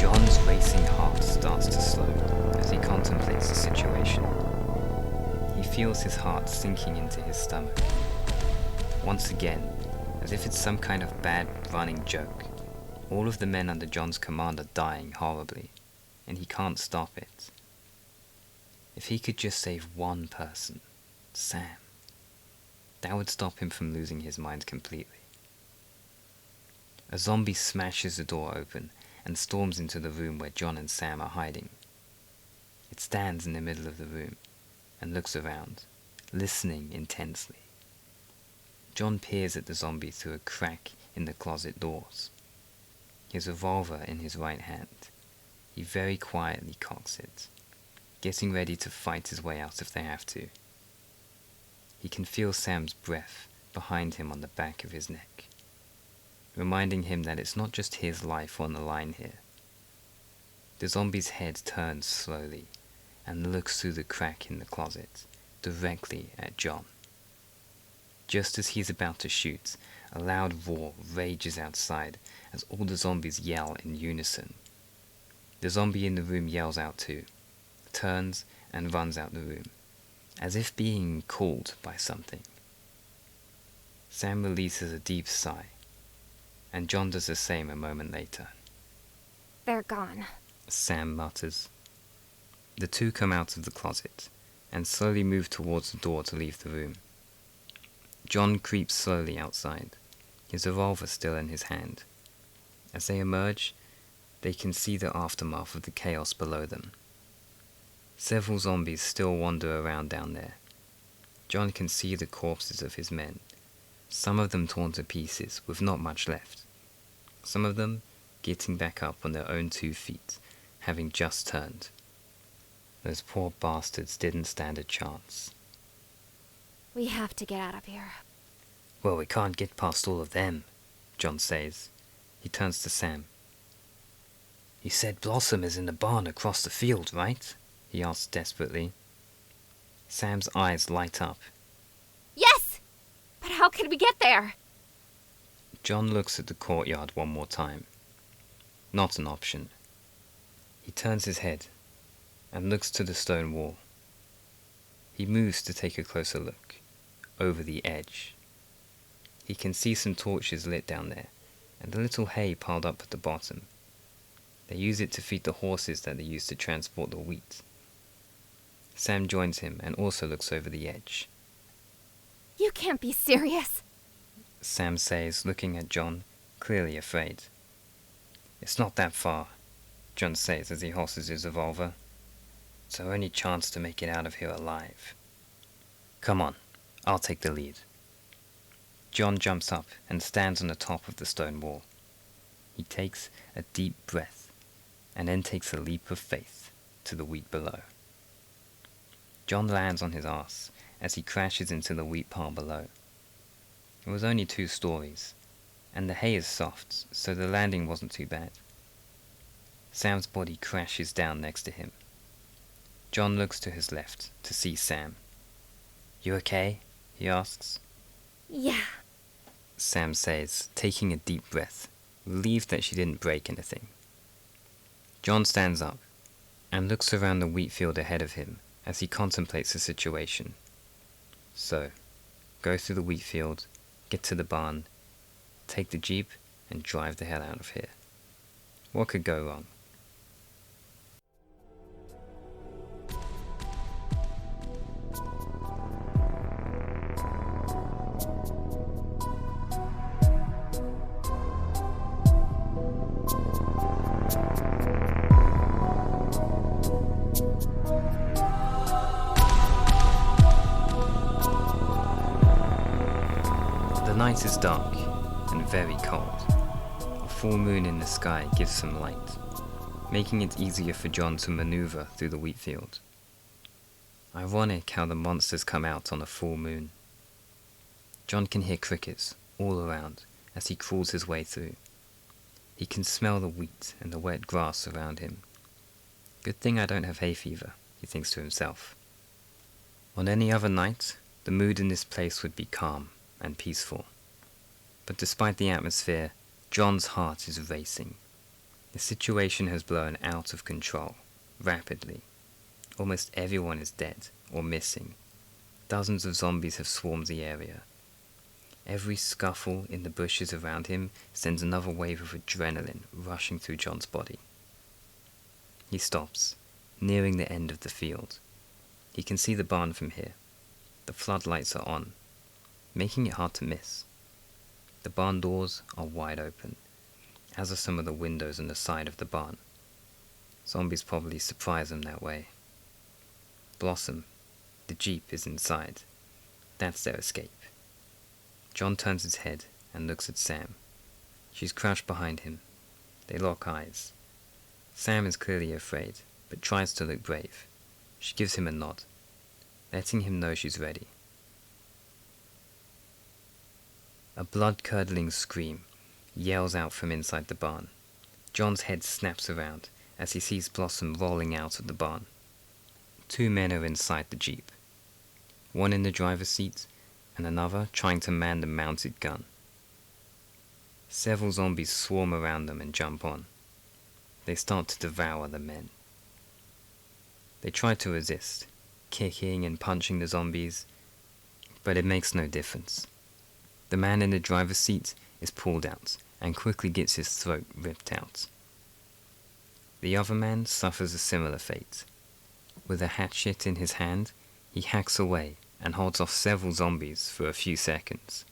John's racing heart starts to slow as he contemplates the situation. He feels his heart sinking into his stomach. Once again, as if it's some kind of bad running joke, all of the men under John's command are dying horribly, and he can't stop it. If he could just save one person, Sam, that would stop him from losing his mind completely. A zombie smashes the door open and storms into the room where John and Sam are hiding. It stands in the middle of the room and looks around, listening intensely. John peers at the zombie through a crack in the closet doors. His revolver in his right hand, he very quietly cocks it, getting ready to fight his way out if they have to. He can feel Sam's breath behind him on the back of his neck, reminding him that it's not just his life on the line here. The zombie's head turns slowly and looks through the crack in the closet, directly at John. Just as he's about to shoot, a loud roar rages outside as all the zombies yell in unison. The zombie in the room yells out too, turns and runs out the room, as if being called by something. Sam releases a deep sigh, and John does the same a moment later. They're gone, Sam mutters. The two come out of the closet and slowly move towards the door to leave the room. John creeps slowly outside, his revolver still in his hand. As they emerge, they can see the aftermath of the chaos below them. Several zombies still wander around down there. John can see the corpses of his men, some of them torn to pieces with not much left, some of them getting back up on their own 2 feet, having just turned. Those poor bastards didn't stand a chance. we have to get out of here. Well, we can't get past all of them, John says. He turns to Sam. You said Blossom is in the barn across the field, right? He asks desperately. Sam's eyes light up. Yes! But how can we get there? John looks at the courtyard one more time. Not an option. He turns his head and looks to the stone wall. He moves to take a closer look, over the edge. He can see some torches lit down there, and a little hay piled up at the bottom. They use it to feed the horses that they use to transport the wheat. Sam joins him and also looks over the edge. You can't be serious. Sam says, looking at John, clearly afraid. It's not that far, John says as he holsters his revolver. It's our only chance to make it out of here alive. Come on, I'll take the lead. John jumps up and stands on the top of the stone wall. He takes a deep breath and then takes a leap of faith to the wheat below. John lands on his arse as he crashes into the wheat pile below. It was only 2 stories, and the hay is soft, so the landing wasn't too bad. Sam's body crashes down next to him. John looks to his left to see Sam. You okay? He asks. Yeah. Sam says, taking a deep breath, relieved that she didn't break anything. John stands up and looks around the wheat field ahead of him as he contemplates the situation. So, go through the wheat field, get to the barn, take the jeep, and drive the hell out of here. What could go wrong? The night is dark and very cold. A full moon in the sky gives some light, making it easier for John to maneuver through the wheat field. Ironic how the monsters come out on a full moon. John can hear crickets all around as he crawls his way through. He can smell the wheat and the wet grass around him. Good thing I don't have hay fever, he thinks to himself. On any other night, the mood in this place would be calm and peaceful. But despite the atmosphere, John's heart is racing. The situation has blown out of control, rapidly. Almost everyone is dead or missing. Dozens of zombies have swarmed the area. Every scuffle in the bushes around him sends another wave of adrenaline rushing through John's body. He stops, nearing the end of the field. He can see the barn from here. The floodlights are on, making it hard to miss. The barn doors are wide open, as are some of the windows on the side of the barn. Zombies probably surprise them that way. Blossom, the jeep, is inside. That's their escape. John turns his head and looks at Sam. She's crouched behind him. They lock eyes. Sam is clearly afraid, but tries to look brave. She gives him a nod, letting him know she's ready. A blood-curdling scream yells out from inside the barn. John's head snaps around as he sees Blossom rolling out of the barn. Two men are inside the jeep, one in the driver's seat and another trying to man the mounted gun. Several zombies swarm around them and jump on. They start to devour the men. They try to resist, kicking and punching the zombies, but it makes no difference. The man in the driver's seat is pulled out and quickly gets his throat ripped out. The other man suffers a similar fate. With a hatchet in his hand, he hacks away and holds off several zombies for a few seconds,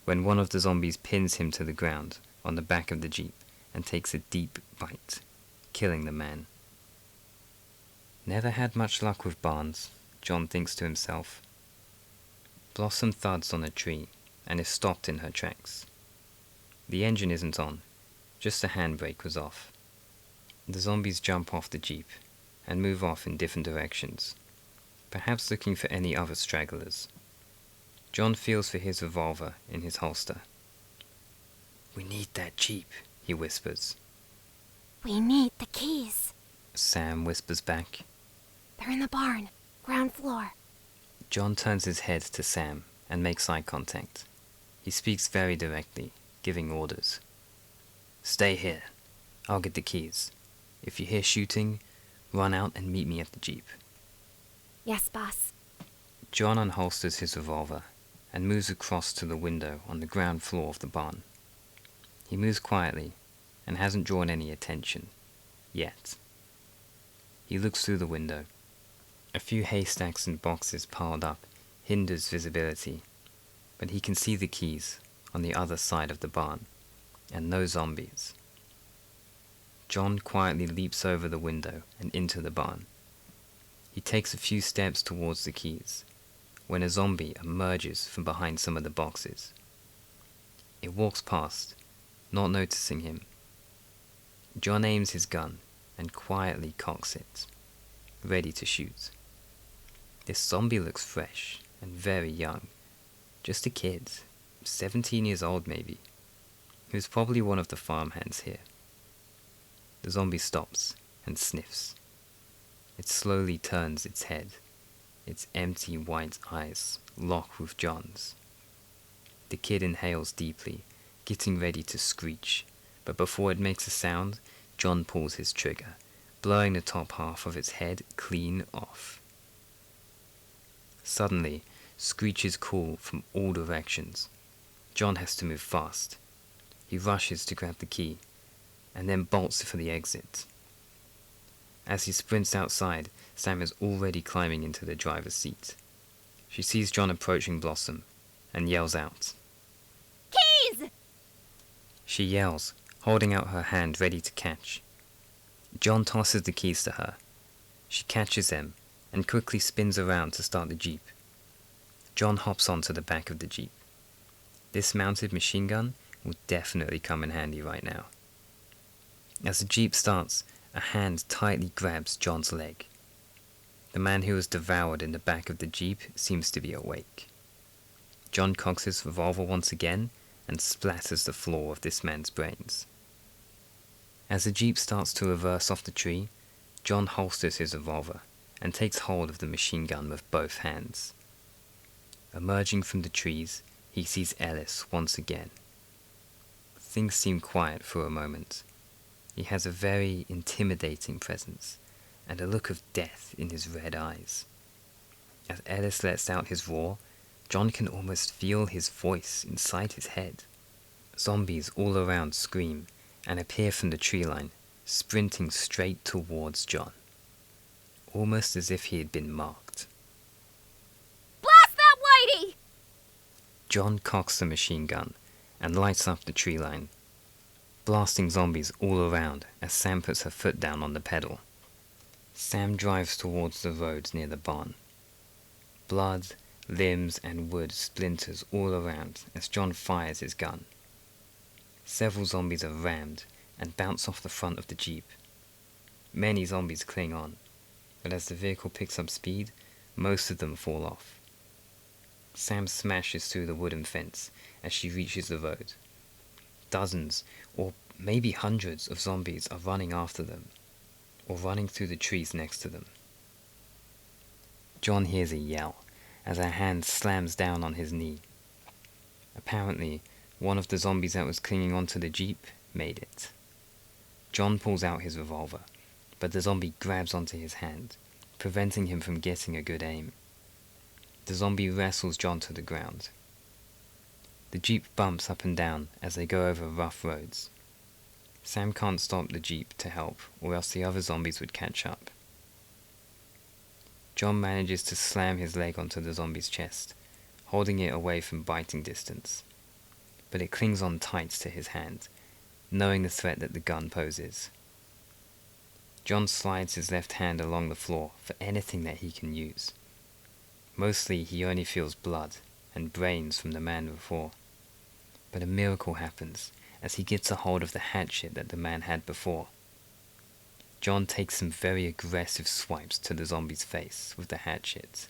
when one of the zombies pins him to the ground on the back of the jeep and takes a deep bite, killing the man. Never had much luck with barns, John thinks to himself. Blossom thuds on a tree and is stopped in her tracks. The engine isn't on, just the handbrake was off. The zombies jump off the jeep and move off in different directions, perhaps looking for any other stragglers. John feels for his revolver in his holster. "We need that jeep," he whispers. We need the keys. Sam whispers back. They're in the barn, ground floor. John turns his head to Sam and makes eye contact. He speaks very directly, giving orders. "Stay here. I'll get the keys. If you hear shooting, run out and meet me at the jeep." Yes, boss. John unholsters his revolver and moves across to the window on the ground floor of the barn. He moves quietly and hasn't drawn any attention, yet. He looks through the window. A few haystacks and boxes piled up hinders visibility, but he can see the keys on the other side of the barn, and no zombies. John quietly leaps over the window and into the barn. He takes a few steps towards the keys, when a zombie emerges from behind some of the boxes. It walks past, not noticing him. John aims his gun and quietly cocks it, ready to shoot. This zombie looks fresh and very young, just a kid, 17 years old maybe, who's probably one of the farmhands here. The zombie stops and sniffs. It slowly turns its head, its empty white eyes lock with John's. The kid inhales deeply, getting ready to screech, but before it makes a sound, John pulls his trigger, blowing the top half of its head clean off. Suddenly, screeches call from all directions. John has to move fast. He rushes to grab the key, and then bolts for the exit. As he sprints outside, Sam is already climbing into the driver's seat. She sees John approaching Blossom and yells out. Keys! She yells, holding out her hand ready to catch. John tosses the keys to her. She catches them and quickly spins around to start the jeep. John hops onto the back of the jeep. This mounted machine gun will definitely come in handy right now. As the jeep starts, a hand tightly grabs John's leg. The man who was devoured in the back of the jeep seems to be awake. John cocks his revolver once again and splatters the floor of this man's brains. As the jeep starts to reverse off the tree, John holsters his revolver and takes hold of the machine gun with both hands. Emerging from the trees, he sees Ellis once again. Things seem quiet for a moment. He has a very intimidating presence, and a look of death in his red eyes. As Ellis lets out his roar, John can almost feel his voice inside his head. Zombies all around scream and appear from the tree line, sprinting straight towards John, almost as if he had been marked. Blast that whitey! John cocks the machine gun and lights up the tree line, blasting zombies all around as Sam puts her foot down on the pedal. Sam drives towards the road near the barn. Blood, limbs, and wood splinters all around as John fires his gun. Several zombies are rammed and bounce off the front of the Jeep. Many zombies cling on, but as the vehicle picks up speed, most of them fall off. Sam smashes through the wooden fence as she reaches the road. Dozens, or maybe hundreds of zombies are running after them, or running through the trees next to them. John hears a yell as a hand slams down on his knee. Apparently, one of the zombies that was clinging onto the Jeep made it. John pulls out his revolver, but the zombie grabs onto his hand, preventing him from getting a good aim. The zombie wrestles John to the ground. The Jeep bumps up and down as they go over rough roads. Sam can't stop the Jeep to help, or else the other zombies would catch up. John manages to slam his leg onto the zombie's chest, holding it away from biting distance, but it clings on tight to his hand, knowing the threat that the gun poses. John slides his left hand along the floor for anything that he can use. Mostly he only feels blood and brains from the man before, but a miracle happens as he gets a hold of the hatchet that the man had before. John takes some very aggressive swipes to the zombie's face with the hatchet,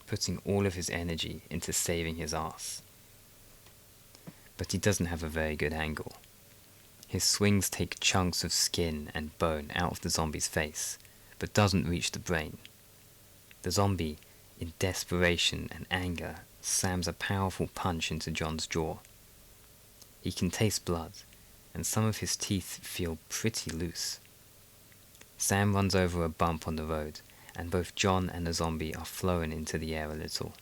putting all of his energy into saving his ass. But he doesn't have a very good angle. His swings take chunks of skin and bone out of the zombie's face, but doesn't reach the brain. The zombie, in desperation and anger, slams a powerful punch into John's jaw. He can taste blood, and some of his teeth feel pretty loose. Sam runs over a bump on the road, and both John and the zombie are flown into the air a little.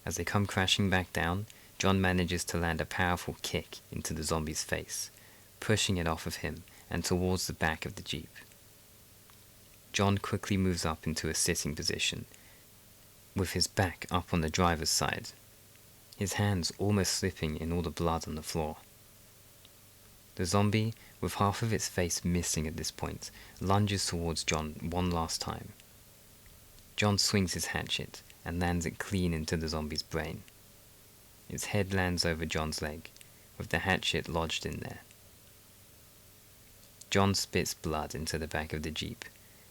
As they come crashing back down, John manages to land a powerful kick into the zombie's face, pushing it off of him and towards the back of the Jeep. John quickly moves up into a sitting position, with his back up on the driver's side, his hands almost slipping in all the blood on the floor. The zombie, with half of its face missing at this point, lunges towards John one last time. John swings his hatchet and lands it clean into the zombie's brain. Its head lands over John's leg, with the hatchet lodged in there. John spits blood into the back of the Jeep,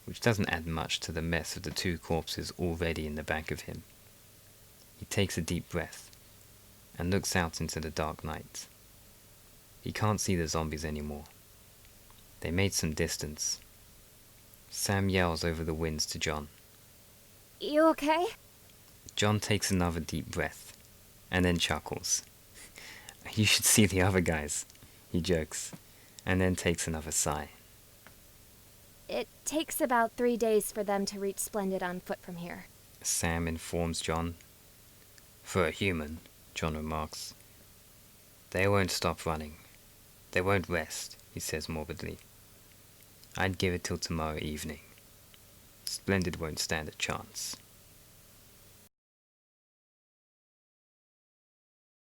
which doesn't add much to the mess of the two corpses already in the back of him. He takes a deep breath and looks out into the dark night. He can't see the zombies anymore. They made some distance. Sam yells over the winds to John. You okay? John takes another deep breath, and then chuckles. You should see the other guys, he jokes, and then takes another sigh. It takes about 3 days for them to reach Splendid on foot from here. Sam informs John. For a human, John remarks. They won't stop running. They won't rest, he says morbidly. I'd give it till tomorrow evening. Splendid won't stand a chance.